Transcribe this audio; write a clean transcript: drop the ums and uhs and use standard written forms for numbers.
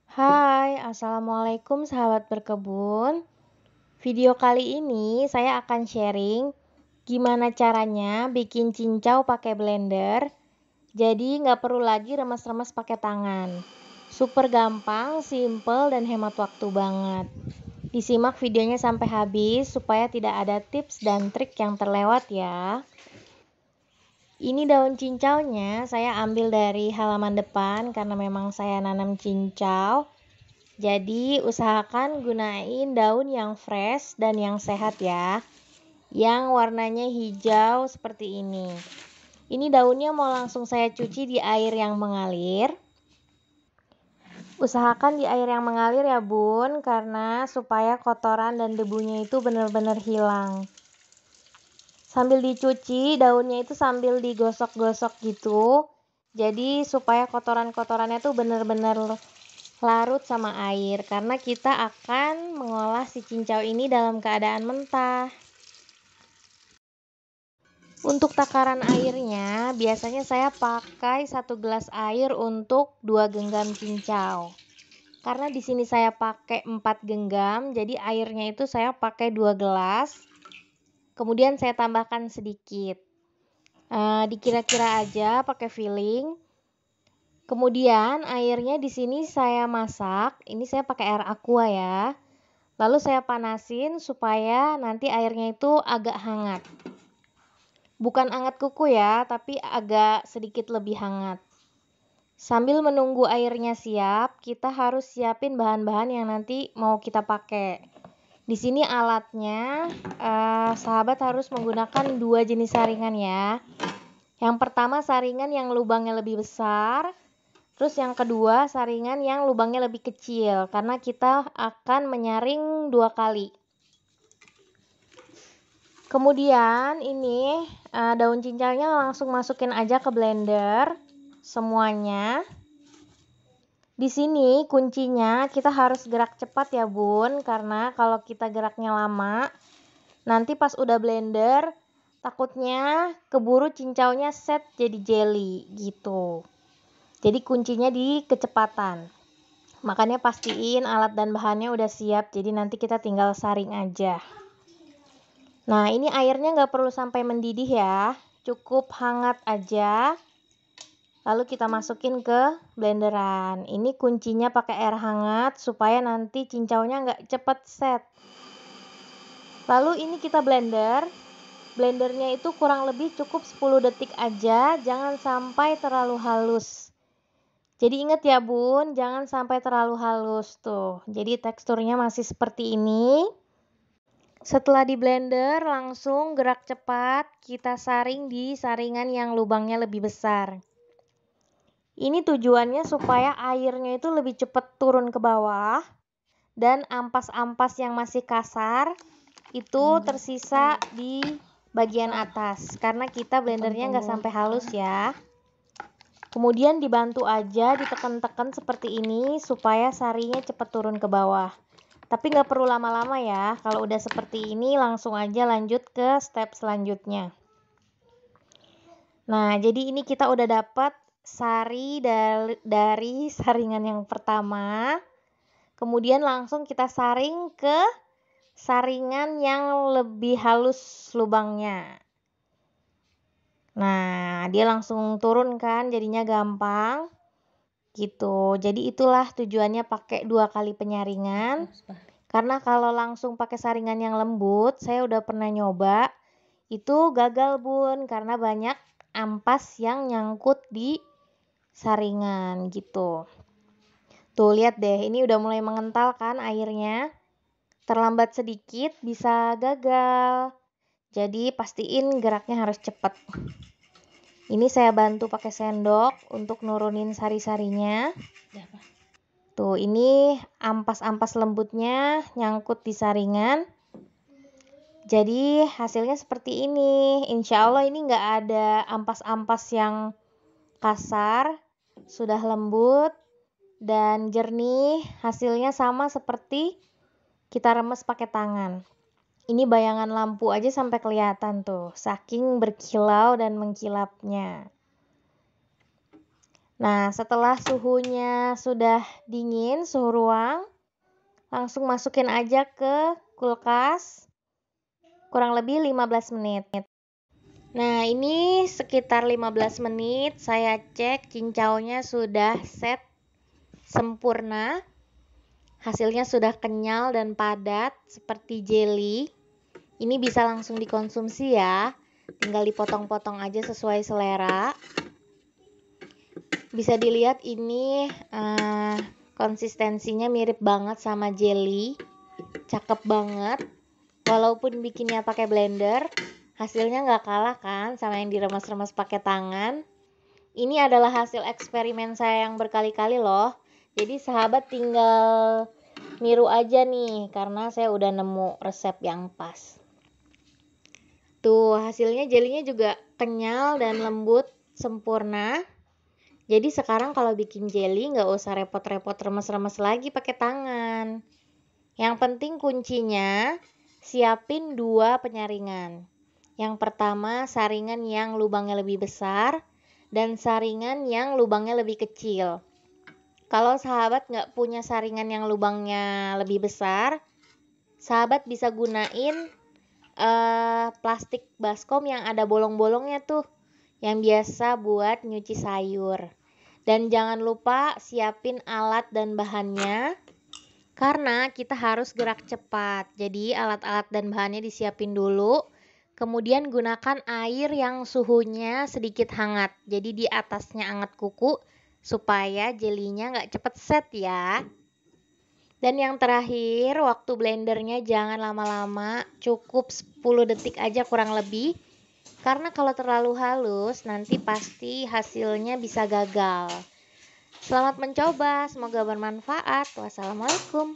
Hai, Assalamualaikum sahabat berkebun. Video kali ini saya akan sharing gimana caranya bikin cincau pakai blender. Jadi nggak perlu lagi remes-remes pakai tangan. Super gampang, simple, dan hemat waktu banget. Disimak videonya sampai habis supaya tidak ada tips dan trik yang terlewat ya. Ini daun cincaunya saya ambil dari halaman depan karena memang saya nanam cincau. Jadi usahakan gunain daun yang fresh dan yang sehat ya. Yang warnanya hijau seperti ini. Ini daunnya mau langsung saya cuci di air yang mengalir. Usahakan di air yang mengalir ya bun, karena supaya kotoran dan debunya itu benar-benar hilang. Sambil dicuci, daunnya itu sambil digosok-gosok gitu. Jadi supaya kotoran-kotorannya tuh benar-benar larut sama air, karena kita akan mengolah si cincau ini dalam keadaan mentah. Untuk takaran airnya, biasanya saya pakai 1 gelas air untuk 2 genggam cincau. Karena di sini saya pakai 4 genggam, jadi airnya itu saya pakai 2 gelas. Kemudian saya tambahkan sedikit. Dikira-kira aja pakai filling. Kemudian airnya di sini saya masak. Ini saya pakai air aqua ya. Lalu saya panasin supaya nanti airnya itu agak hangat. Bukan hangat kuku ya, tapi agak sedikit lebih hangat. Sambil menunggu airnya siap, kita harus siapin bahan-bahan yang nanti mau kita pakai. Di sini alatnya, sahabat harus menggunakan 2 jenis saringan ya. Yang pertama saringan yang lubangnya lebih besar. Terus yang kedua saringan yang lubangnya lebih kecil, karena kita akan menyaring 2 kali. Kemudian ini daun cincaunya langsung masukin aja ke blender semuanya. Di sini kuncinya kita harus gerak cepat ya bun, karena kalau kita geraknya lama, nanti pas udah blender takutnya keburu cincaunya set jadi jelly gitu. Jadi kuncinya di kecepatan. Makanya pastiin alat dan bahannya udah siap, jadi nanti kita tinggal saring aja. Nah, ini airnya nggak perlu sampai mendidih ya, cukup hangat aja. Lalu kita masukin ke blenderan. Ini kuncinya pakai air hangat supaya nanti cincaunya nggak cepet set. Lalu ini kita blender. Blendernya itu kurang lebih cukup 10 detik aja, jangan sampai terlalu halus. Jadi ingat ya bun, jangan sampai terlalu halus tuh. Jadi teksturnya masih seperti ini. Setelah di blender, langsung gerak cepat, kita saring di saringan yang lubangnya lebih besar. Ini tujuannya supaya airnya itu lebih cepat turun ke bawah, dan ampas-ampas yang masih kasar itu tersisa di bagian atas, karena kita blendernya nggak sampai halus ya. Kemudian dibantu aja, ditekan-tekan seperti ini supaya sarinya cepat turun ke bawah. Tapi nggak perlu lama-lama ya, kalau udah seperti ini langsung aja lanjut ke step selanjutnya. Nah, jadi ini kita udah dapat sari dari saringan yang pertama. Kemudian langsung kita saring ke saringan yang lebih halus lubangnya. Nah, dia langsung turun kan, jadinya gampang. Gitu. Jadi itulah tujuannya pakai 2 kali penyaringan. Karena kalau langsung pakai saringan yang lembut, saya udah pernah nyoba, itu gagal bun, karena banyak ampas yang nyangkut di saringan gitu. Tuh lihat deh, ini udah mulai mengental kan airnya. Terlambat sedikit bisa gagal. Jadi pastiin geraknya harus cepat. Ini saya bantu pakai sendok untuk nurunin sari-sarinya. Tuh, ini ampas-ampas lembutnya nyangkut di saringan. Jadi hasilnya seperti ini. Insya Allah ini nggak ada ampas-ampas yang kasar, sudah lembut dan jernih. Hasilnya sama seperti kita remes pakai tangan. Ini bayangan lampu aja sampai kelihatan tuh, saking berkilau dan mengkilapnya. Nah, setelah suhunya sudah dingin, suhu ruang, langsung masukin aja ke kulkas kurang lebih 15 menit. Nah, ini sekitar 15 menit saya cek cincaunya sudah set sempurna. Hasilnya sudah kenyal dan padat seperti jelly. Ini bisa langsung dikonsumsi ya. Tinggal dipotong-potong aja sesuai selera. Bisa dilihat ini konsistensinya mirip banget sama jelly. Cakep banget. Walaupun bikinnya pakai blender, hasilnya nggak kalah kan sama yang diremes-remes pakai tangan. Ini adalah hasil eksperimen saya yang berkali-kali loh. Jadi sahabat tinggal niru aja nih, karena saya udah nemu resep yang pas. Tuh, hasilnya jelinya juga kenyal dan lembut, sempurna. Jadi sekarang kalau bikin jelly nggak usah repot-repot remes-remes lagi pakai tangan. Yang penting kuncinya siapin 2 penyaringan. Yang pertama saringan yang lubangnya lebih besar dan saringan yang lubangnya lebih kecil. Kalau sahabat nggak punya saringan yang lubangnya lebih besar, sahabat bisa gunain plastik baskom yang ada bolong-bolongnya tuh, yang biasa buat nyuci sayur. Dan jangan lupa siapin alat dan bahannya, karena kita harus gerak cepat. Jadi alat-alat dan bahannya disiapin dulu. Kemudian gunakan air yang suhunya sedikit hangat. Jadi di atasnya hangat kuku supaya jelinya nggak cepet set ya. Dan yang terakhir, waktu blendernya jangan lama-lama, cukup 10 detik aja kurang lebih. Karena kalau terlalu halus, nanti pasti hasilnya bisa gagal. Selamat mencoba, semoga bermanfaat. Wassalamualaikum.